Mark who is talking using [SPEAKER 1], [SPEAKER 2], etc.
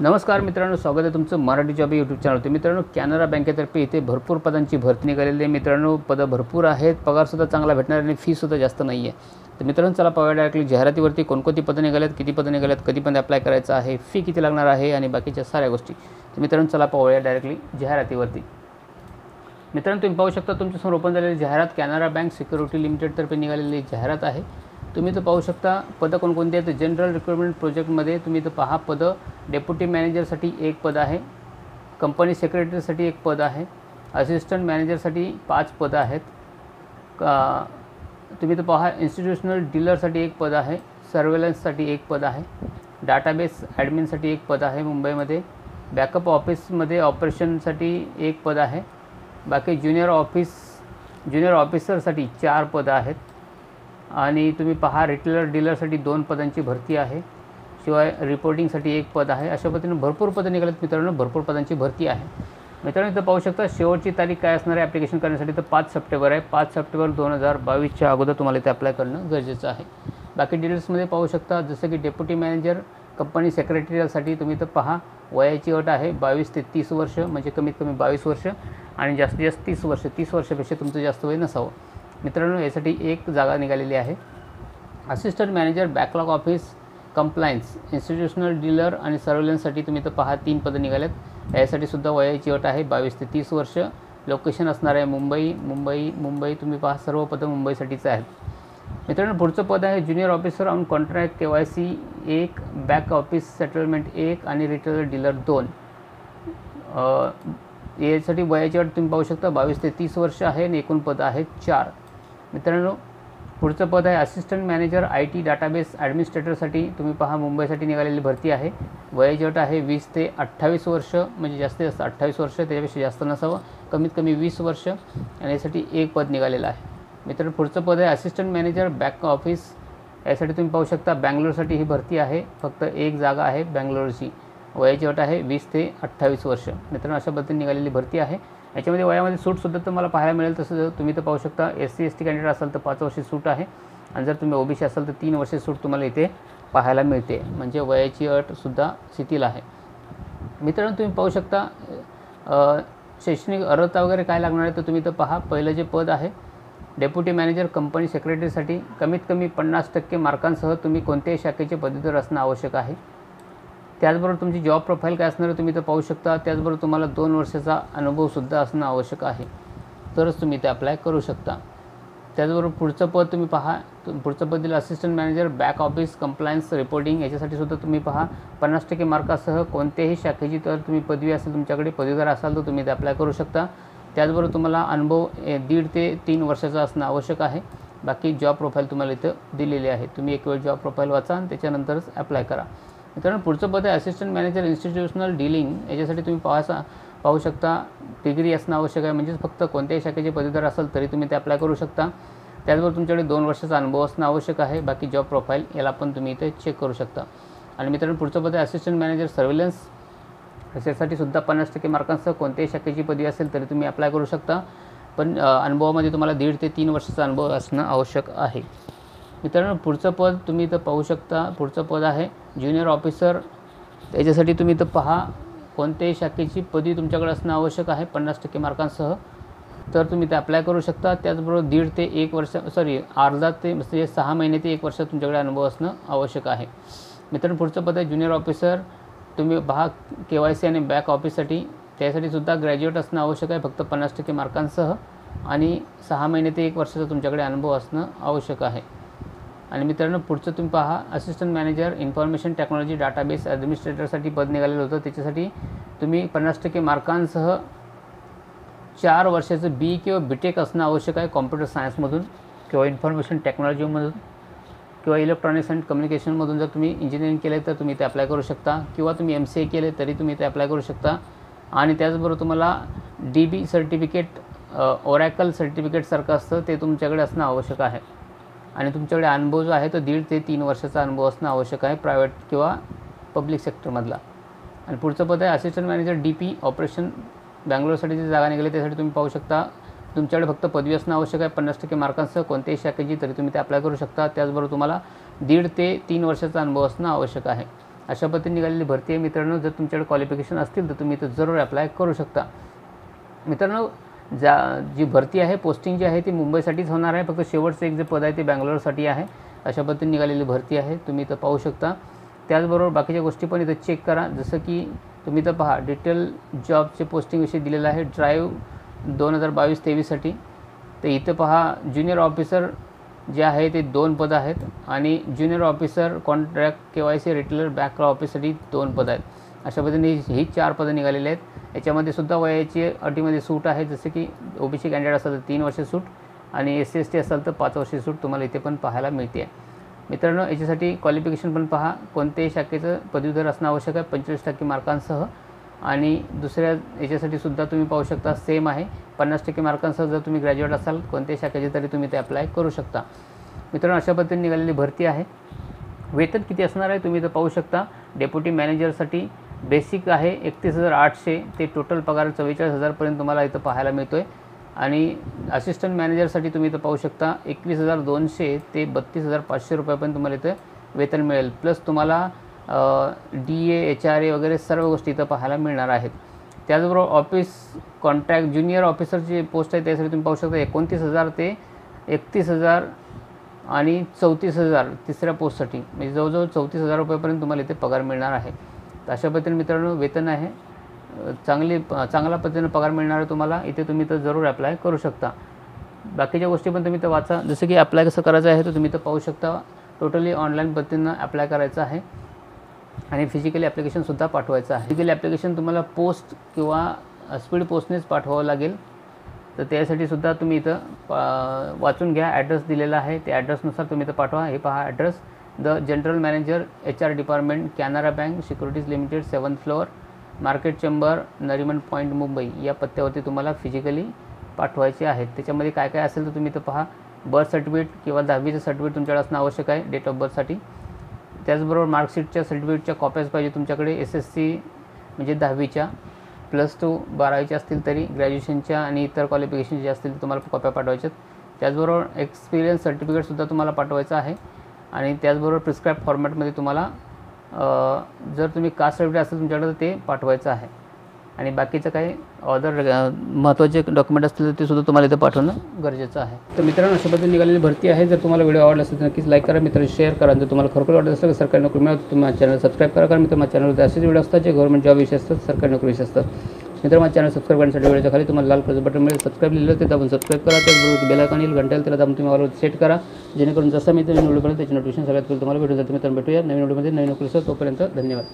[SPEAKER 1] नमस्कार मित्रांनो, स्वागत आहे तुमचं मराठी जॉब यूट्यूब चॅनलवरती। मित्रांनो, कॅनरा बँकेतर्फे इथे भरपूर पदांची भरती निघालेली आहे। मित्रांनो, पदं भरपूर आहेत, पगारसुद्धा चांगला भेटणार आणि फीसुद्धा जास्त नाही आहे। तर मित्रांनो, चला पाहूया डायरेक्टली जाहिरातीवरती कोणकोणती पदं निघालेत, किती पदं निघालेत, कधी पण अप्लाय करायचं आहे, फी किती लागणार आहे आणि बाकीच्या साऱ्या गोष्टी। तर मित्रांनो, चला पाहूया डायरेक्टली जाहिरातीवरती। मित्रांनो, तुम्ही पाहू शकता तुमच्यासमोर ओपन झालेली जाहिरात कॅनरा बँक सिक्युरिटी लिमिटेडतर्फे निघालेली जाहिरात आहे। तुम्ही इथं पाहू शकता पदं कोणकोणती आहेत। जनरल रिक्रुटमेंट प्रोजेक्टमध्ये तुम्ही इथं पहा पदं डेप्युटी मॅनेजरसाठी एक पद आहे, कंपनी सेक्रेटरीसाठी एक पद आहे, असिस्टंट मॅनेजरसाठी 5 पदं आहेत। तुम्ही इथं पहा इन्स्टिट्यूशनल डीलरसाठी एक पद आहे, सर्वेलन्ससाठी एक पद आहे, डाटाबेस ॲडमिनसाठी एक पद आहे मुंबईमध्ये, बॅकअप ऑफिसमध्ये ऑपरेशनसाठी एक पद आहे, बाकी ज्युनियर ऑफिसरसाठी 4 पदं आहेत आणि तुम्ही पहा रिटेलर डीलरसाठी 2 पदांची भरती आहे, शिवाय रिपोर्टिंगसाठी एक पद आहे। अशा पद्धतीने भरपूर पदं निघालेत मित्रांनो, भरपूर पदांची भरती आहे। मित्रांनो, इथं पाहू शकता शेवटची तारीख काय असणार आहे ॲप्लिकेशन करण्यासाठी, तर 5 सप्टेंबर आहे। 5 सप्टेंबर 2022च्या अगोदर तुम्हाला इथे अप्लाय करणं गरजेचं आहे। बाकी डिटेल्समध्ये पाहू शकता जसं की डेप्युटी मॅनेजर कंपनी सेक्रेटरीसाठी तुम्ही इथं पहा वयाची अट आहे 22 ते 30 वर्ष, म्हणजे कमीत कमी 22 वर्ष आणि जास्तीत जास्त 30 वर्ष। 30 वर्षापेक्षा तुमचं जास्त वय नसावं। मित्रांनो, यासाठी एक जागा निघालेली आहे। Assistant manager backlog office compliance institutional dealer आणि सर्वेलन्ससाठी तुम्ही इथं पहा 3 पदं निघालेत। यासाठी सुद्धा वयाची अट आहे 22 ते 30 वर्ष। लोकेशन असणार आहे मुंबई। तुम्ही पहा सर्व पदं मुंबईसाठीच आहेत। मित्रांनो, पुढचं पद आहे junior officer on contract KYC 1, back office settlement 1 आणि रिटेलर डीलर 2। यासाठी वयाची अट तुम्ही पाहू शकता 22 ते 30 वर्ष आहे आणि एकूण पदं आहेत 4। मित्रांनो, पुढचं पद आहे असिस्टंट मॅनेजर IT डाटाबेस ॲडमिनिस्ट्रेटरसाठी तुम्ही पहा मुंबईसाठी निघालेली भरती आहे। वयाची अट आहे 20 ते 28 वर्ष, म्हणजे जास्तीत जास्त 28 वर्ष, त्याच्यापेक्षा जास्त नसावं, कमीत कमी 20 वर्ष आणि यासाठी एक पद निघालेलं आहे। मित्रांनो, पुढचं पद आहे असिस्टंट मॅनेजर बॅक ऑफिस। यासाठी तुम्ही पाहू शकता बँगलोरसाठी ही भरती आहे, फक्त एक जागा आहे बँगलोरची। वयाची अट आहे 20 ते 28 वर्ष। मित्रांनो, अशा पद्धतीने निघालेली भरती आहे। याच्यामध्ये वयामध्ये सूटसुद्धा तुम्हाला पाहायला मिळेल। तसं तुम्ही तर पाहू शकता SC ST कॅन्डिडेट असाल तर 5 वर्षे सूट आहे आणि जर तुम्ही OBC असाल तर 3 वर्षे सूट तुम्हाला इथे पाहायला मिळते, म्हणजे वयाची अटसुद्धा शिथिल आहे। मित्रांनो, तुम्ही पाहू शकता शैक्षणिक अर्हता वगैरे काय लागणार आहे, तर तुम्ही तर पहा पहिलं जे पद आहे डेप्युटी मॅनेजर कंपनी सेक्रेटरीसाठी कमीत कमी 50% मार्कांसह तुम्ही कोणत्याही शाखेचे पदवीधर असणं आवश्यक आहे। त्याचबरोबर तुमची जॉब प्रोफाईल काय असणार आहे तुम्ही तर पाहू शकता। त्याचबरोबर तुम्हाला 2 वर्षाचा अनुभवसुद्धा असणं आवश्यक आहे, तरच तुम्ही ते अप्लाय करू शकता। त्याचबरोबर पुढचं पद तुम्ही पहा, पुढचं पद दिलं assistant manager back office compliance reporting. याच्यासाठी सुद्धा तुम्ही पहा 50% मार्कासह कोणत्याही शाखेची तर तुम्ही पदवी असेल तुमच्याकडे, पदवीधर असाल तर तुम्ही ते अप्लाय करू शकता। त्याचबरोबर तुम्हाला अनुभव 1.5 ते 3 वर्षाचा असणं आवश्यक आहे। बाकी जॉब प्रोफाईल तुम्हाला इथं दिलेली आहे, तुम्ही एक वेळ जॉब प्रोफाईल वाचा आणि त्याच्यानंतरच अप्लाय करा। मित्रांनो, पुढचं पद आहे असिस्टंट मॅनेजर इन्स्टिट्यूशनल डीलिंग। याच्यासाठी तुम्ही पाहू शकता डिग्री असणं आवश्यक आहे, म्हणजेच फक्त कोणत्याही शाखेचे पदवीधर असाल तरी तुम्ही ते अप्लाय करू शकता। त्याचबरोबर तुमच्याकडे 2 वर्षाचा अनुभव असणं आवश्यक आहे। बाकी जॉब प्रोफाईल याला पण तुम्ही इथे चेक करू शकता। आणि मित्रांनो, पुढचं पद आहे असिस्टंट मॅनेजर सर्वेलन्स। याच्यासाठी सुद्धा 50% मार्कांसह कोणत्याही शाखेची पदवी असेल तरी तुम्ही अप्लाय करू शकता, पण अनुभवामध्ये तुम्हाला 1.5 ते 3 वर्षाचा अनुभव असणं आवश्यक आहे। मित्रांनो, पुढचं पद तुम्ही इथं पाहू शकता, पुढचं पद आहे ज्युनियर ऑफिसर। त्याच्यासाठी तुम्ही इथं पहा कोणत्याही शाखेची पदवी तुमच्याकडे असणं आवश्यक आहे 50% मार्कांसह, तर तुम्ही ते अप्लाय करू शकता। त्याचबरोबर 1.5 ते 1 वर्ष अर्धा ते म्हणजे 6 महिने ते 1 वर्ष तुमच्याकडे अनुभव असणं आवश्यक आहे। मित्रांनो, पुढचं पद आहे ज्युनियर ऑफिसर। तुम्ही पहा KYC आणि बॅक ऑफिससाठी, त्यासाठी सुद्धा ग्रॅज्युएट असणं आवश्यक आहे, फक्त 50% मार्कांसह आणि 6 महिने ते 1 वर्षाचा तुमच्याकडे अनुभव असणं आवश्यक आहे। आणि मित्रांनो, पुढचं तुम्ही पहा assistant manager information technology database ॲडमिनिस्ट्रेटरसाठी पद निघालेलं होतं। त्याच्यासाठी तुम्ही 50% मार्कांसह 4 वर्षाचं BE किंवा BTech असणं आवश्यक आहे, कॉम्प्युटर सायन्समधून किंवा इन्फॉर्मेशन टेक्नॉलॉजीमधून किंवा इलेक्ट्रॉनिक्स अँड कम्युनिकेशनमधून जर तुम्ही इंजिनिअरिंग केलं तर तुम्ही ते अप्लाय करू शकता, किंवा तुम्ही MCA केले तरी तुम्ही ते अप्लाय करू शकता। आणि त्याचबरोबर तुम्हाला DB सर्टिफिकेट, ओरॅकल सर्टिफिकेटसारखं असतं ते तुमच्याकडे असणं आवश्यक आहे। आणि तुमच्याकडे अनुभव जो आहे तो 1.5 ते 3 वर्षाचा अनुभव असणं आवश्यक आहे, प्रायव्हेट किंवा पब्लिक सेक्टरमधला। आणि पुढचं पद आहे असिस्टंट मॅनेजर DP ऑपरेशन। बँगलोरसाठी जी जागा निघाली त्यासाठी तुम्ही पाहू शकता तुमच्याकडे फक्त पदवी असणं आवश्यक आहे 50% मार्कांसह कोणत्याही शाखेची, तरी तुम्ही ते अप्लाय करू शकता। त्याचबरोबर तुम्हाला 1.5 ते 3 वर्षाचा अनुभव असणं आवश्यक आहे। अशा पद्धतीने निघालेली भरती आहे मित्रांनो. जर तुमच्याकडे क्वालिफिकेशन असतील तर तुम्ही इथं जरूर अप्लाय करू शकता. मित्रांनो, जी भरती आहे, पोस्टिंग जी आहे ती मुंबईसाठीच होणार आहे. फक्त शेवटचं एक जे पद आहे ते बँगलोरसाठी आहे. अशा पद्धतीने निघालेली भरती आहे, तुम्ही इथं पाहू शकता. त्याचबरोबर बाकीच्या गोष्टी पण इथं चेक करा. जसं की तुम्ही इथं पहा, डिटेल जॉबचे पोस्टिंगविषयी दिलेलं आहे ड्राईव्ह 2022-23साठी. तर इथं पहा, ज्युनियर ऑफिसर जे आहे ते 2 पदं आहेत आणि junior officer contract KYC retailer back ऑफिससाठी 2 पदं आहेत. अशा पद्धतीने ही 4 पदं निघालेली आहेत. याच्यामध्ये सुद्धा वयाची अटीमध्ये सूट आहे. जसं की OBC कॅन्डिडेट असेल तर 3 वर्ष सूट आणि SC/ST असेल तर 5 वर्ष सूट तुम्हाला इथे पण पाहायला मिळते. मित्रांनो, याच्यासाठी क्वालिफिकेशन पण पहा, कोणत्याही शाखेचं पदवीधर असणं आवश्यक आहे 25% मार्कांसह. आणि दुसऱ्या याच्यासाठी सुद्धा तुम्ही पाहू शकता सेम आहे, 50% मार्कांसह. जर तुम्ही ग्रॅज्युएट असाल कोणत्याही शाखेचे तरी तुम्ही ते अप्लाय करू शकता. मित्रांनो, अशा पद्धतीने निघालेली भरती आहे. वेतन किती असणार आहे तुम्ही इथं पाहू शकता. डेप्युटी मॅनेजरसाठी बेसिक आहे 31,800 ते टोटल पगार 44,000पर्यंत तुम्हाला इथं पाहायला मिळतो आहे. आणि असिस्टंट मॅनेजरसाठी तुम्ही इथं पाहू शकता 21,200 ते 32,500 रुपयापर्यंत तुम्हाला इथं वेतन मिळेल. प्लस तुम्हाला DA HRA वगैरे सर्व गोष्टी इथं पाहायला मिळणार आहेत. त्याचबरोबर ऑफिस कॉन्ट्रॅक्ट ज्युनियर ऑफिसरची पोस्ट आहे त्यासाठी तुम्ही पाहू शकता 29,000 ते 31,000 आणि 34,000 तिसऱ्या पोस्टसाठी, म्हणजे जवळजवळ 34,000 रुपयापर्यंत तुम्हाला इथे पगार मिळणार आहे. तर अशा पद्धतीने मित्रांनो वेतन आहे, चांगल्या पद्धतीने पगार मिळणार आहे तुम्हाला. इथे तुम्ही तर जरूर अप्लाय करू शकता. बाकीच्या गोष्टी पण तुम्ही तर वाचा. जसं की अप्लाय कसं करायचं आहे तर तुम्ही तर पाहू शकता. टोटली ऑनलाईन पद्धतीनं अप्लाय करायचं आहे आणि फिजिकली ॲप्लिकेशनसुद्धा पाठवायचं आहे. फिजिकली ॲप्लिकेशन तुम्हाला पोस्ट किंवा स्पीड पोस्टनेच पाठवावं लागेल. तर त्यासाठी सुद्धा तुम्ही इथं वाचून घ्या. ॲड्रेस दिलेला आहे, त्या ॲड्रेसनुसार तुम्ही इथं पाठवा. हे पहा address, the general manager HR department, Canara bank securities limited, 7th floor, market chamber, Nariman point, Mumbai या पत्त्यावरती तुम्हाला फिजिकली पाठवायचे आहेत. त्याच्यामध्ये काय काय असेल तर तुम्ही इथं पहा. बर्थ सर्टिफिकेट किंवा 10वीचं सर्टिफिकेट तुमच्याकडे असणं आवश्यक आहे डेट ऑफ बर्थसाठी. त्याचबरोबर मार्कशीटच्या सर्टिफिकेटच्या कॉप्याच पाहिजे तुमच्याकडे. SSC म्हणजे 10वीच्या, +2 12वीच्या असतील तरी, ग्रॅज्युएशनच्या आणि इतर क्वालिफिकेशन जे असतील तुम्हाला कॉप्या पाठवायच्यात. त्याचबरोबर एक्सपिरियन्स सर्टिफिकेटसुद्धा तुम्हाला पाठवायचं आहे. आणि त्याचबरोबर प्रिस्क्राईब फॉर्मॅटमध्ये तुम्हाला जर तुम्ही कास्ट सर्टिफिकेट असेल तुमच्याकडे तर ते पाठवायचं आहे. आणि बाकीचं काही अदर महत्त्वाचे डॉक्युमेंट असतील तर ते सुद्धा तुम्हाला इथं पाठवणं गरजेचं आहे. तर मित्रांनो, अशा पद्धतीने निघालेली भरती आहे. जर तुम्हाला व्हिडिओ आवडला असेल तर नक्कीच लाईक करा, मित्रांनो शेअर करा. जर तुम्हाला खरोखर वाटत असेल तर सरकारी नोकरी मिळाली तर तुम्ही माझ्या चॅनल सबस्क्राईब करा. कारण मित्र माझ्या चॅनलवर असेच व्हिडिओ असतात जे गव्हर्नमेंट जॉब विषय असतात, सरकारी नोकरी विषय असतात. मित्र माझ्या चॅनल सबस्क्राईब करण्यासाठी व्हिडिओच्या खाली तुम्हाला लाल कलरचं बटन मिळेल, सबस्क्राईब लिहिलं ते दाबून सबस्क्राईब करा. त्याचबरोबर बेल आयकॉन येईल, घंटा येईल, त्याला दाबून तुम्ही ऑलवर सेट करा, जेणेकरून जसं मी नवीन व्हिडिओ बनवतो त्याची नोटिफिकेशन सगळ्यात पहिले तुम्हाला भेटून जाते. मित्रांनो, भेटूया नवीन व्हिडिओमध्ये नवीन नोकरीसह. तोपर्यंत धन्यवाद.